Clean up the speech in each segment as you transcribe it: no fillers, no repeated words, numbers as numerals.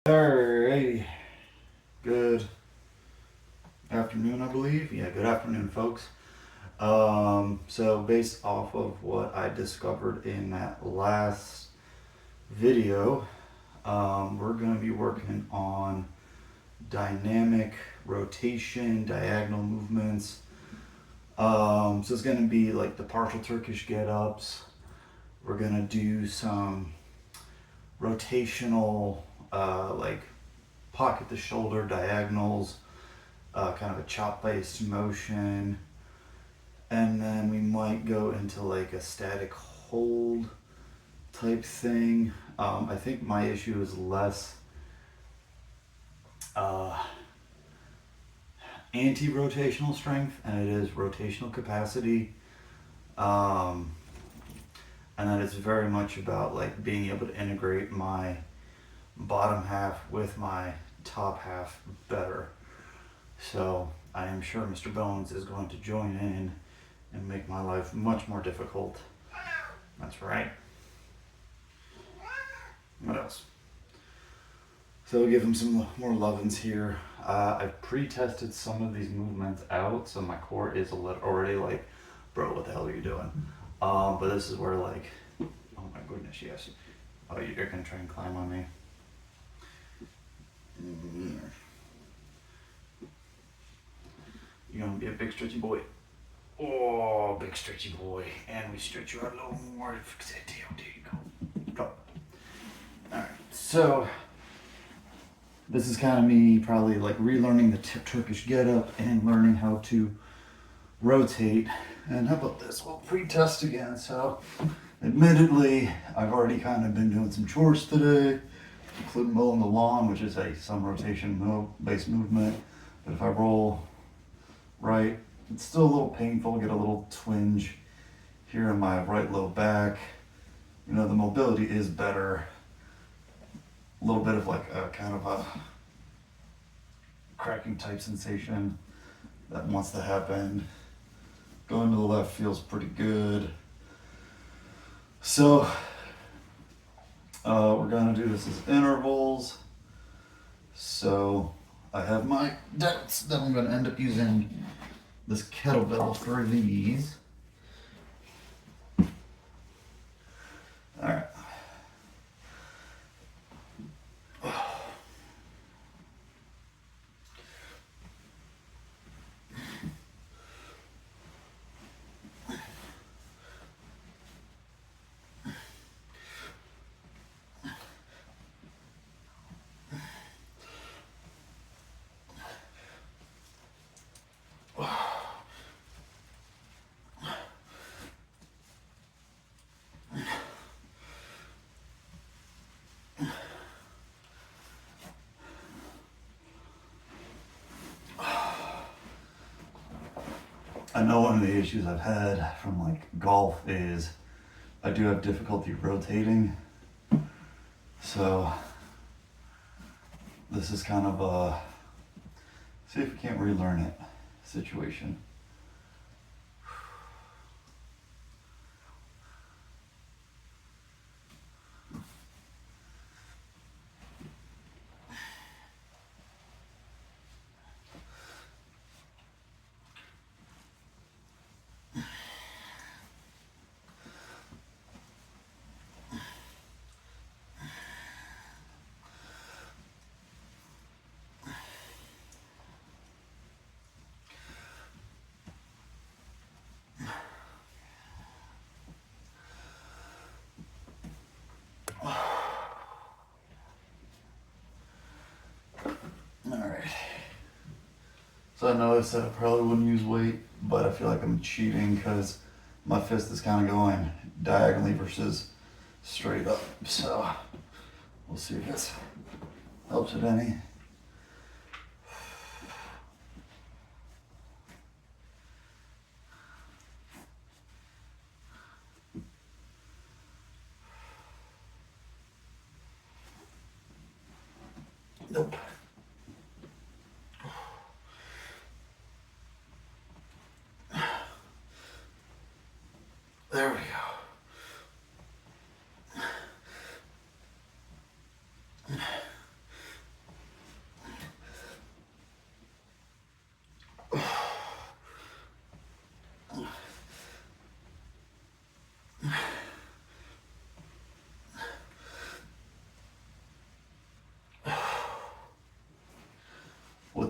Alrighty, good afternoon, I believe. Yeah, good afternoon, folks. So based off of what I discovered in that last video, we're going to be working on dynamic rotation, diagonal movements. So it's going to be like the partial Turkish Get Ups. We're going to do some rotational, like pocket the shoulder diagonals, kind of a chop based motion, and then we might go into like a static hold type thing. I think my issue is less anti-rotational strength and it is rotational capacity, and then it's very much about like being able to integrate my bottom half with my top half better. So I am sure Mr. Bones is going to join in and make my life much more difficult. That's right. What else? So we'll give him some more lovin's here. I've pre-tested some of these movements out, so my core is already like, bro, what the hell are you doing? But this is where like, oh my goodness, yes. Oh, you're gonna try and climb on me. You're gonna be a big stretchy boy. Oh, big stretchy boy. And we stretch you out a little more. There you go. Drop. Alright, so this is kind of me probably like relearning the Turkish get up and learning how to rotate. And how about this? We'll pre-test again. So admittedly, I've already kind of been doing some chores today, including mowing the lawn, which is some rotation based movement. But if I roll right, it's still a little painful, get a little twinge here in my right low back. You know, the mobility is better. A little bit of like a kind of a cracking type sensation that wants to happen. Going to the left feels pretty good. So we're gonna do this as intervals. So I have my doubts that I'm gonna end up using this kettlebell for these. All right. I know one of the issues I've had from like golf is I do have difficulty rotating. So this is kind of a see if we can't relearn it situation. Alright. So I noticed that I probably wouldn't use weight, but I feel like I'm cheating because my fist is kind of going diagonally versus straight up. So we'll see if this helps it any. Nope. There we go.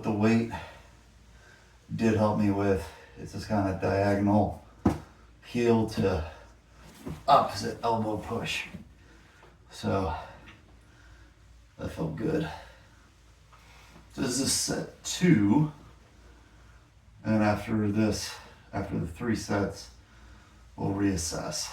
the weight did help me with, it's this kind of diagonal heel to opposite elbow push. So that felt good. So this is set 2. And after the 3 sets, we'll reassess.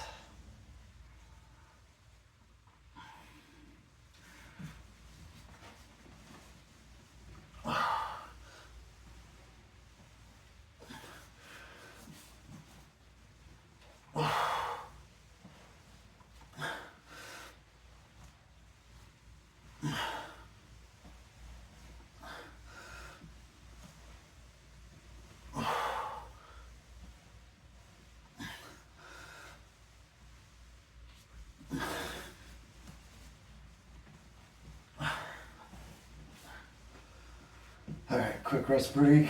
All right, quick rest break.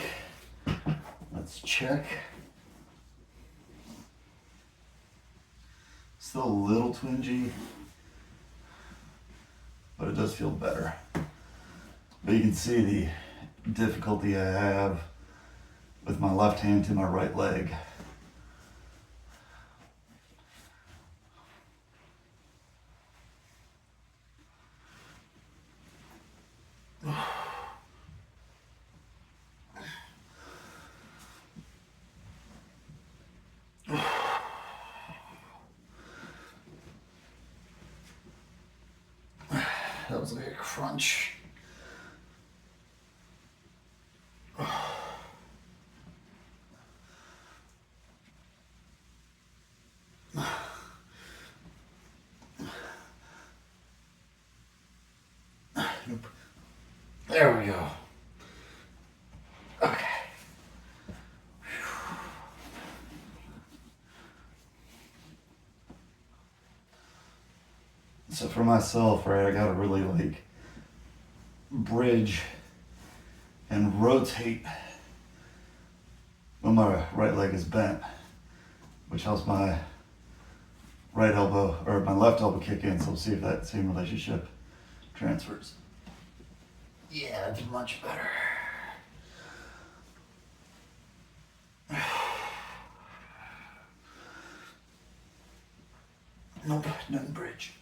Let's check. Still a little twingy, but it does feel better. But you can see the difficulty I have with my left hand to my right leg. That was like a crunch. There we go. Okay. So for myself, right, I gotta really like bridge and rotate when my right leg is bent, which helps my right elbow or my left elbow kick in. So we'll see if that same relationship transfers. Yeah, that's much better. Nope, nothing bridge.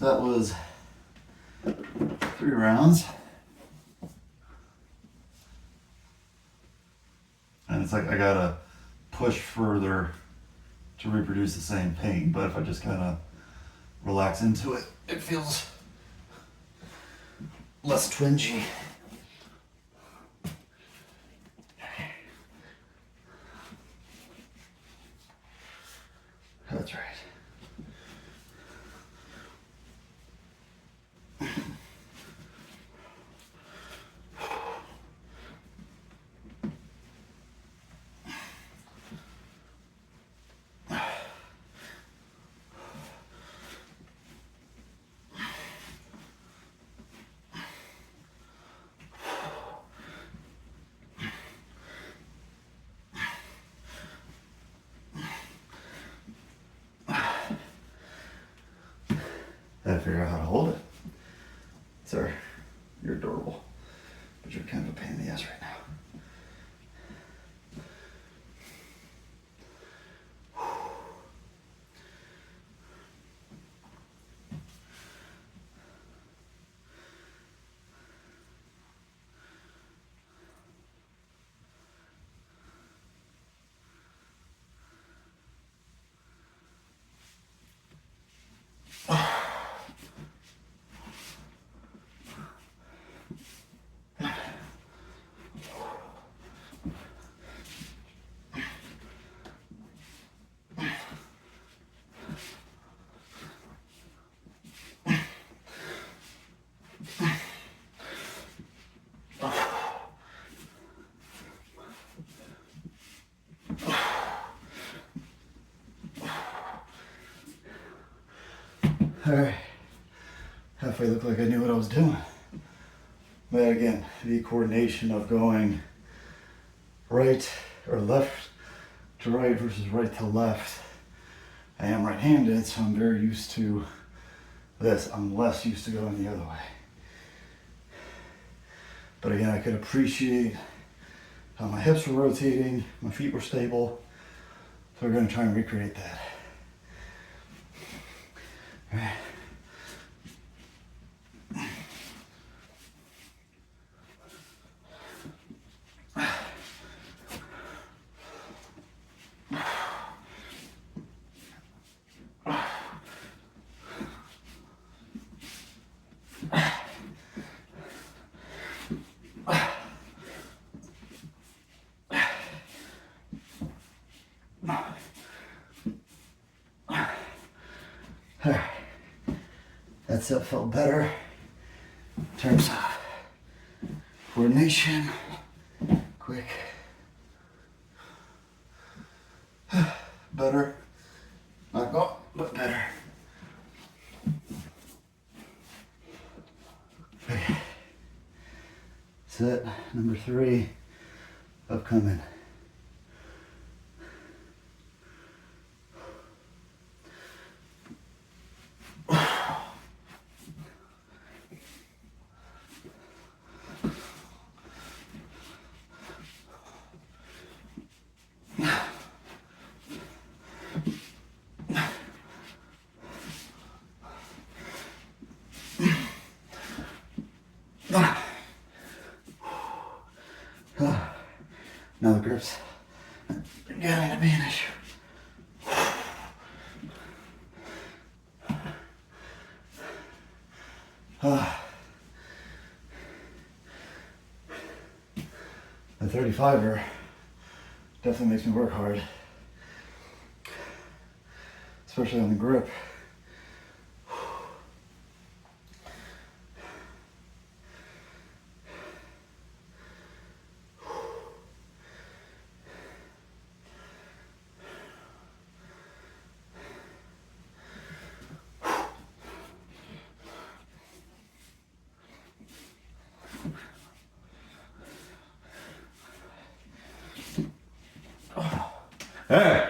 That was 3 rounds. And it's like I gotta push further to reproduce the same pain, but if I just kind of relax into it, it feels less twingy. That's right. Gotta figure out how to hold it. Sir, you're adorable, but you're kind of a pain in the ass right now. All right, halfway looked like I knew what I was doing. But again, the coordination of going right or left to right versus right to left. I am right-handed, so I'm very used to this. I'm less used to going the other way. But again, I could appreciate how my hips were rotating, my feet were stable. So we're going to try and recreate that. All right. That set felt better in terms of coordination, quick, better, not go, but better. Okay. Set number 3, upcoming. Now the grips beginning to be an issue. The 35er definitely makes me work hard, especially on the grip. Hey!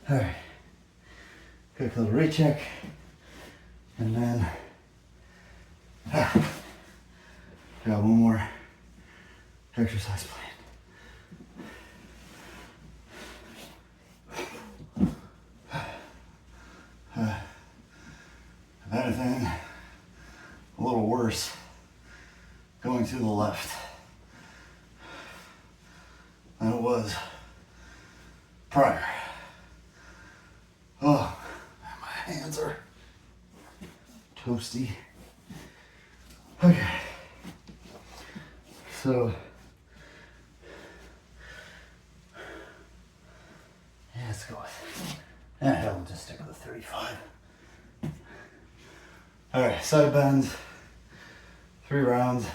All right, quick little recheck, and then got one more exercise plan. If anything, a little worse going to the left than it was prior. Oh, my hands are toasty. Okay, so yeah, let's go with hell, we'll just stick with the 35. All right, side bends, 3 rounds.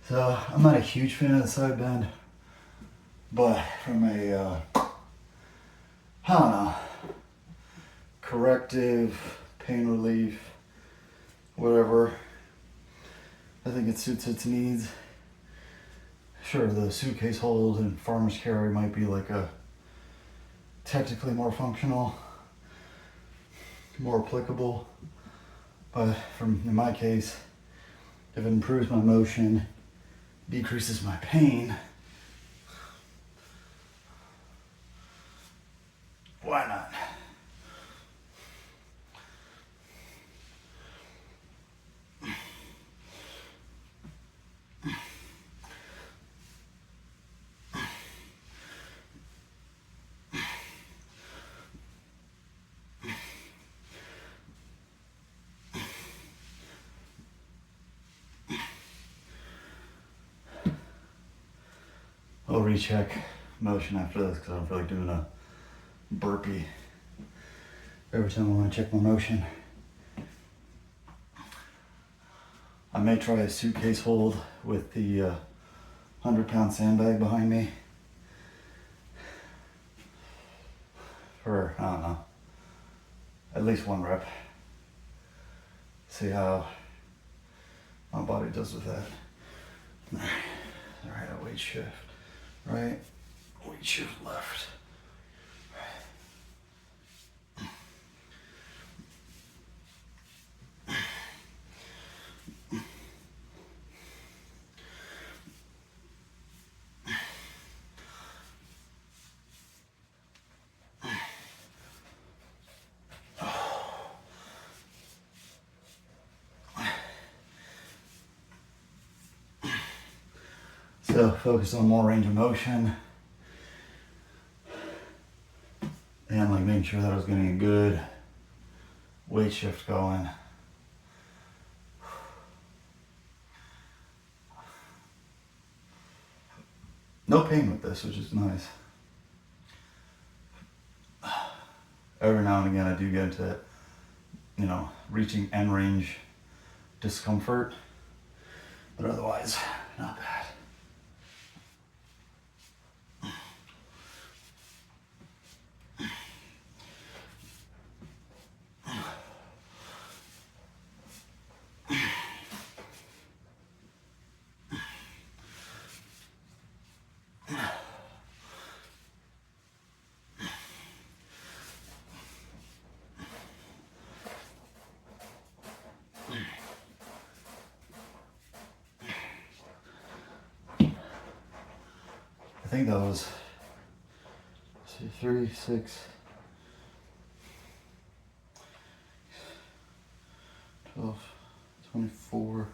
So I'm not a huge fan of the side bend, but from a, I don't know, corrective, pain relief, whatever, I think it suits its needs. Sure, the suitcase hold and farmer's carry might be like a technically more functional, more applicable, but in my case, if it improves my motion decreases my pain, why not? I'll recheck motion after this because I don't feel like doing a burpee every time I want to check my motion. I may try a suitcase hold with the 100-pound sandbag behind me for, I don't know, at least one rep. See how my body does with that. All right, a weight shift. Right, weight shift left. So focus on more range of motion and like making sure that I was getting a good weight shift going. No pain with this, which is nice. Every now and again I do get into, reaching end range discomfort, but otherwise not bad. I think that was 3, 6, 12, 24.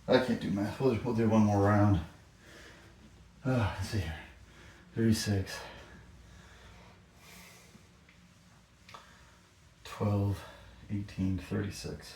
I can't do math. We'll do one more round. Let's see here. 36, 12, 18, 36.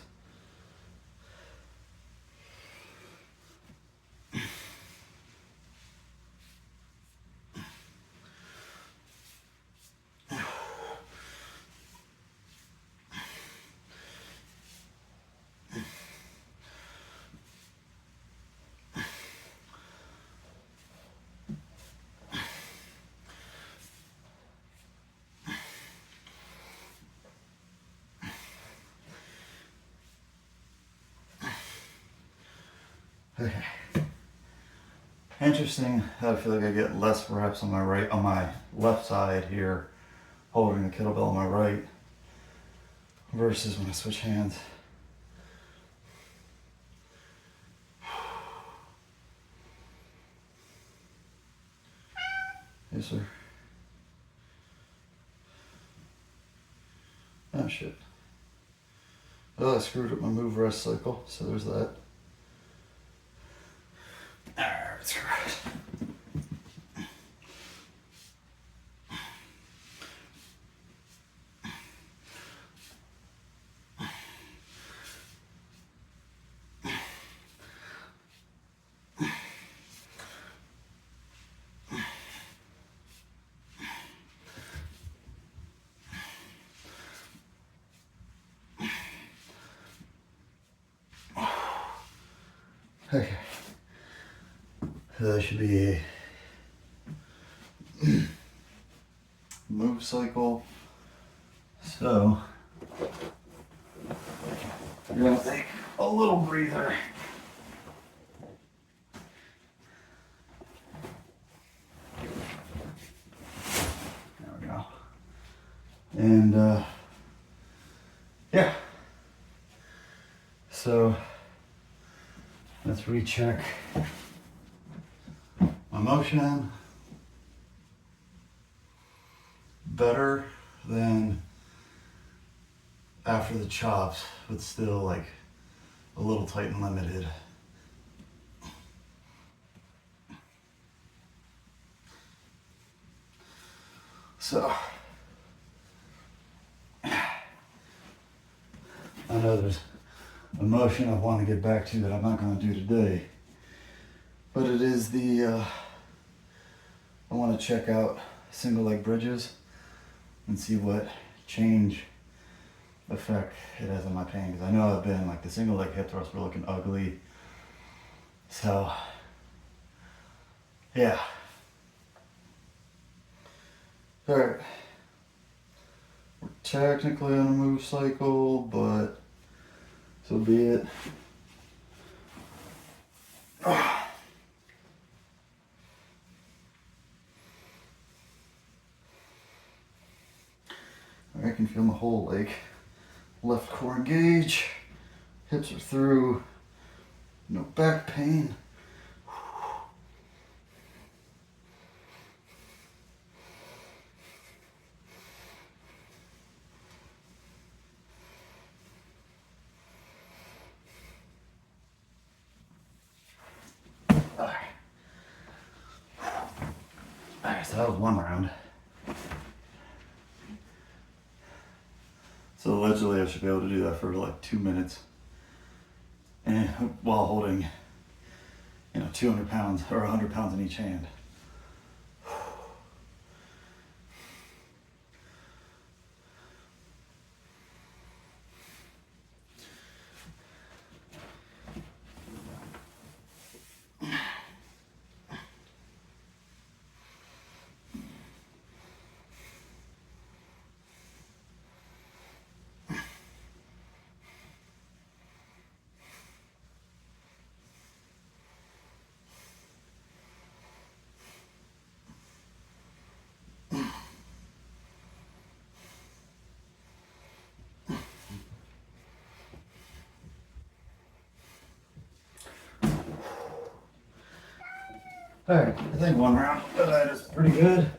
Okay. Interesting how I feel like I get less reps on my left side here, holding the kettlebell on my right, versus when I switch hands. Yes, sir. Oh shit. Oh, I screwed up my move rest cycle, so there's that. Alright, okay. So that should be a move cycle. So you're gonna take a little breather. There we go. And yeah. So let's recheck My motion better than after the chops, but still like a little tight and limited. So I know there's a motion I want to get back to that I'm not going to do today, but it is the I want to check out single leg bridges and see what change effect it has on my pain, because I know I've been like the single leg hip thrusts were looking ugly. So yeah. All right. We're technically on a move cycle, but so be it. I can feel my whole leg. Left core engage, hips are through, no back pain. Alright, so that was one round. So allegedly I should be able to do that for like 2 minutes, and while holding, 200 pounds or 100 pounds in each hand. Alright, I think one round of that is pretty good,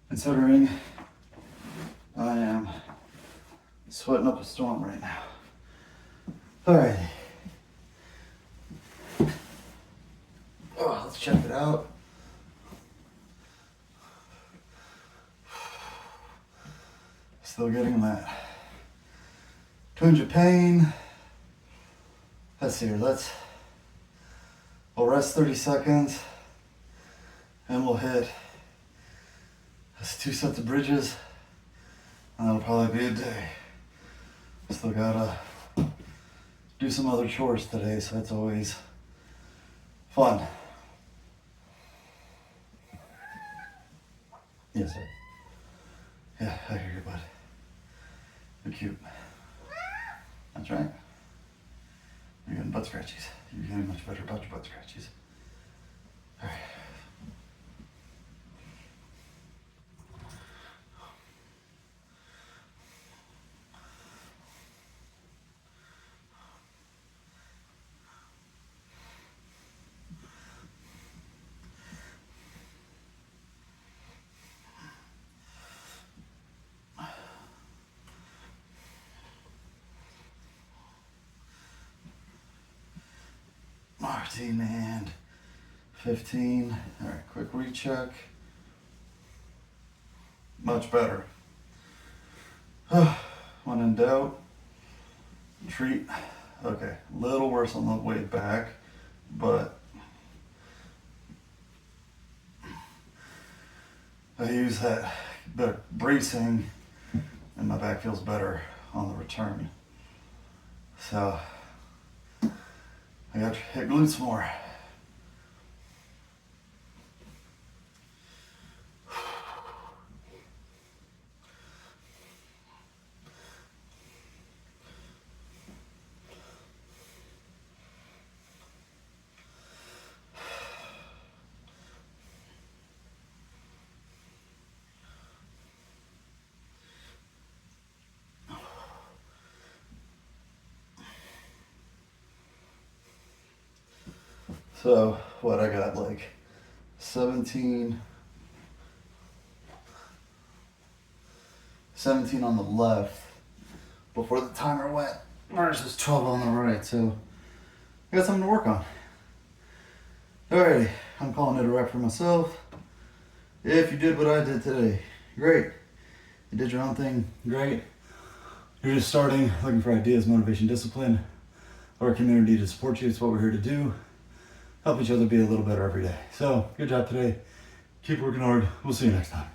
considering I am sweating up a storm right now. Alright. Oh, let's check it out. Still getting that twinge of pain. Let's see here, we'll rest 30 seconds and we'll hit 2 sets of bridges, and that'll probably be a day. Still gotta do some other chores today, so that's always fun. Yes, sir. Yeah, I hear you, bud. You're cute. That's right. You're getting butt scratchies. You're getting much better about your butt scratchies. All right. Martin and 15. All right, quick recheck. Much better. When in doubt, treat. Okay, a little worse on the way back, but I use that bit of bracing and my back feels better on the return. So I got to hit glutes more. So what I got, like 17 on the left before the timer went versus 12 on the right. So I got something to work on. Alrighty, I'm calling it a wrap for myself. If you did what I did today, great. You did your own thing, great. You're just starting, looking for ideas, motivation, discipline, or a community to support you. It's what we're here to do. Help each other be a little better every day. So, good job today. Keep working hard. We'll see you next time.